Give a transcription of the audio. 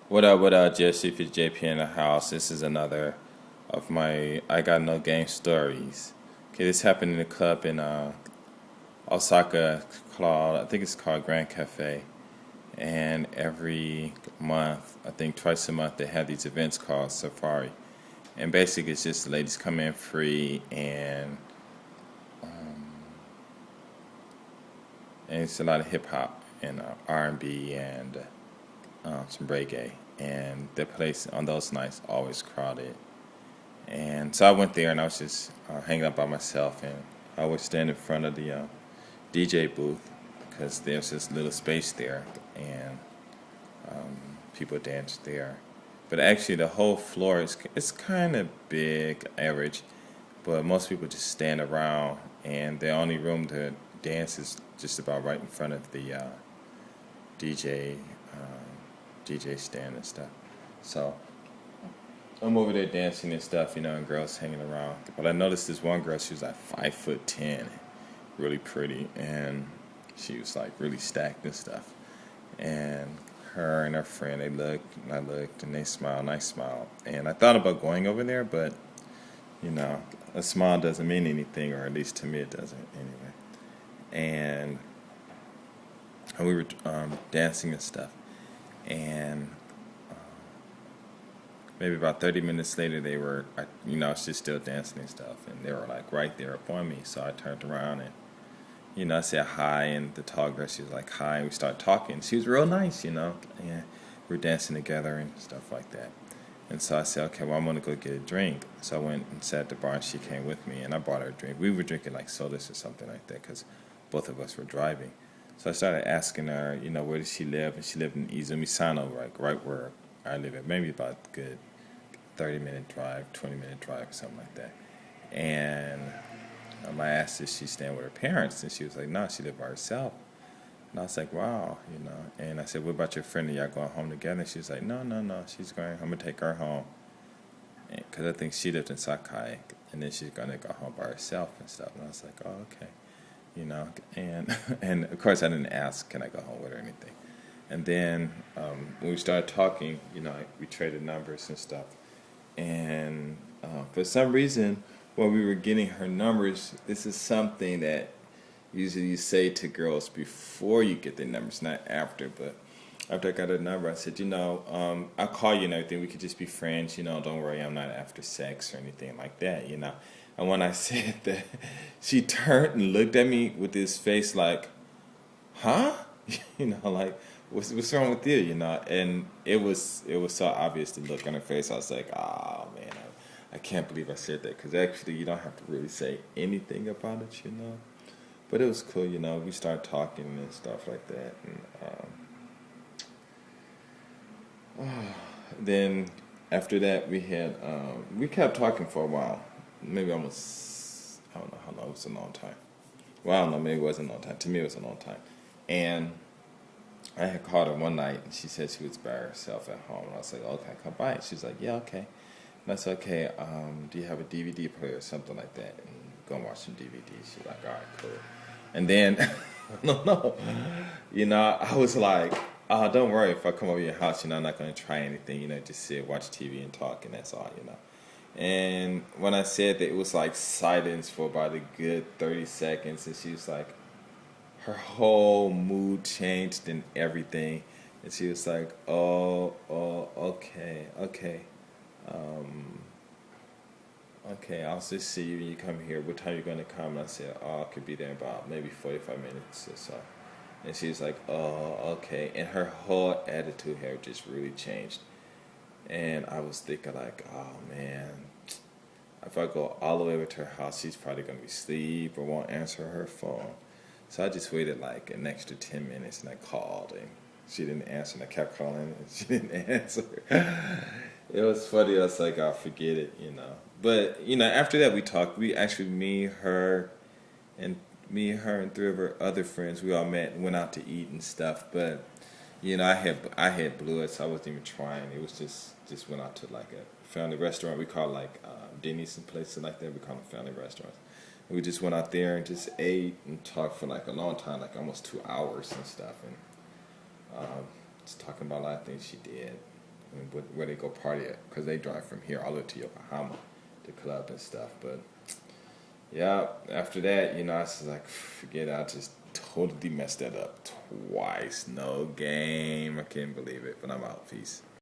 What up, Jesse? If it's JP in the house, this is another of my I Got No Game stories. Okay, this happened in a club in Osaka called, I think it's called Grand Cafe. And every month, I think twice a month, they have these events called Safari. And basically, it's just ladies come in free and it's a lot of hip hop and R&B and some reggae. And the place on those nights always crowded. And so I went there and I was just hanging out by myself, and I would stand in front of the DJ booth because there's this little space there, and people dance there. But actually, the whole floor is it's kind of big, average, but most people just stand around, and the only room to dance is just about right in front of the DJ DJ stand and stuff. So I'm over there dancing and stuff, and girls hanging around. But I noticed this one girl, she was like 5'10", really pretty, and she was like really stacked and stuff. And her and her friend, they looked, and I looked, and they smiled, and I smiled. And I thought about going over there, but a smile doesn't mean anything, or at least to me it doesn't anyway. And we were dancing and stuff, and maybe about 30 minutes later, they were, I was just still dancing and stuff, and they were like right there upon me. So I turned around and, I said hi, and the tall girl, she was like hi, and we started talking. She was real nice, and we were dancing together and stuff like that. And so I said, okay, well, I'm going to go get a drink. So I went and sat at the bar, and she came with me, and I bought her a drink. We were drinking like sodas or something like that because both of us were driving. So I started asking her, where does she live? And she lived in Izumisano, right where I live at, maybe about a good 30-minute drive, 20-minute drive, or something like that. And I asked if she's staying with her parents, and she was like, no, she lived by herself. And I was like, wow, And I said, what about your friend? Are y'all going home together? And she was like, no, she's going, I'm going to take her home. Because I think she lived in Sakai, and then she's going to go home by herself and stuff. And I was like, oh, okay. And and of course I didn't ask, can I go home with her or anything. And then when we started talking, we traded numbers and stuff. And for some reason, when we were getting her numbers, this is something that usually you say to girls before you get their numbers, not after. But after I got her number, I said, I'll call you and everything. We could just be friends. Don't worry, I'm not after sex or anything like that. And when I said that, she turned and looked at me with this face like, huh? Like, what's wrong with you? And it was so obvious the look on her face. I was like, oh man, I can't believe I said that, because actually you don't have to really say anything about it. But it was cool. We started talking and stuff like that, and then after that we kept talking for a while, maybe almost, I don't know how long. It was a long time. Well, I don't know, maybe it wasn't a long time. To me it was a long time. And I had called her one night, and she said she was by herself at home. And I was like, okay, come by. And she's like, yeah, okay. And I said, okay, do you have a DVD player or something like that? And go and watch some DVDs. She's like, all right, cool. And then, no, I was like, oh, don't worry, if I come over your house, I'm not going to try anything. Just sit, watch TV, and talk, and that's all. And when I said that, it was like silence for about a good 30 seconds, and she was like, her whole mood changed and everything. And she was like, oh, okay. Okay, I'll just see you when you come here. What time are you going to come? And I said, oh, I could be there in about maybe 45 minutes or so. And she was like, oh, okay. And her whole attitude had just really changed. And I was thinking like, oh, man, if I go all the way over to her house, she's probably going to be asleep or won't answer her phone. So I just waited like an extra 10 minutes, and I called, and she didn't answer, and I kept calling, and she didn't answer. It was funny. I was like, I'll forget it. But, after that we talked. We actually, and three of her other friends, we all met and went out to eat and stuff. But, I had blew it, so I wasn't even trying. It was just went out to like a family restaurant. We call like Denny's and places like that. We call them family restaurants. We just went out there and just ate and talked for like a long time, like almost 2 hours and stuff, and just talking about a lot of things she did. and where they go party at, because they drive from here all the way to Yokohama to club and stuff. But yeah, after that, I was like, forget it. I just totally messed that up twice. No game. I can't believe it. But I'm out. Peace.